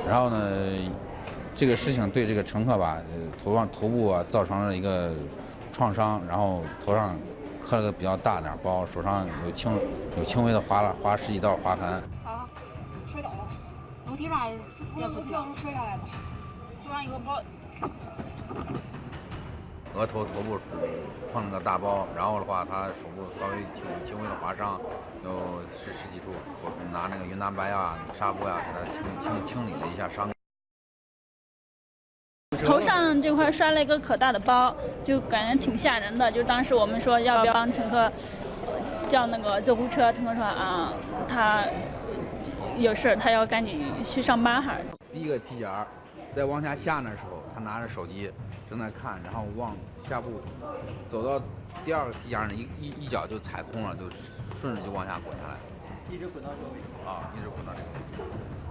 然后呢，这个事情对这个乘客吧，头部啊造成了一个创伤，然后头上磕了个比较大点包，手上有轻微的划十几道划痕。好，摔倒了，楼梯上还是也不跳，摔下来的，头上有个包。额头部碰了个大包，然后的话，他手部稍微轻微的划伤，有十几处。我拿那个云南白呀、纱布呀，给他清理了一下伤。头上这块摔了一个可大的包，就感觉挺吓人的。就当时我们说要不要帮乘客叫那个救护车，乘客说啊，他有事，他要赶紧去上班哈。第一个踢脚，在往下下那时候，他拿着手机正在看，然后往下步走到第二个踢脚上，一脚就踩空了，就顺着就往下滚下来，一直滚到这个位置啊，一直滚到这个位置。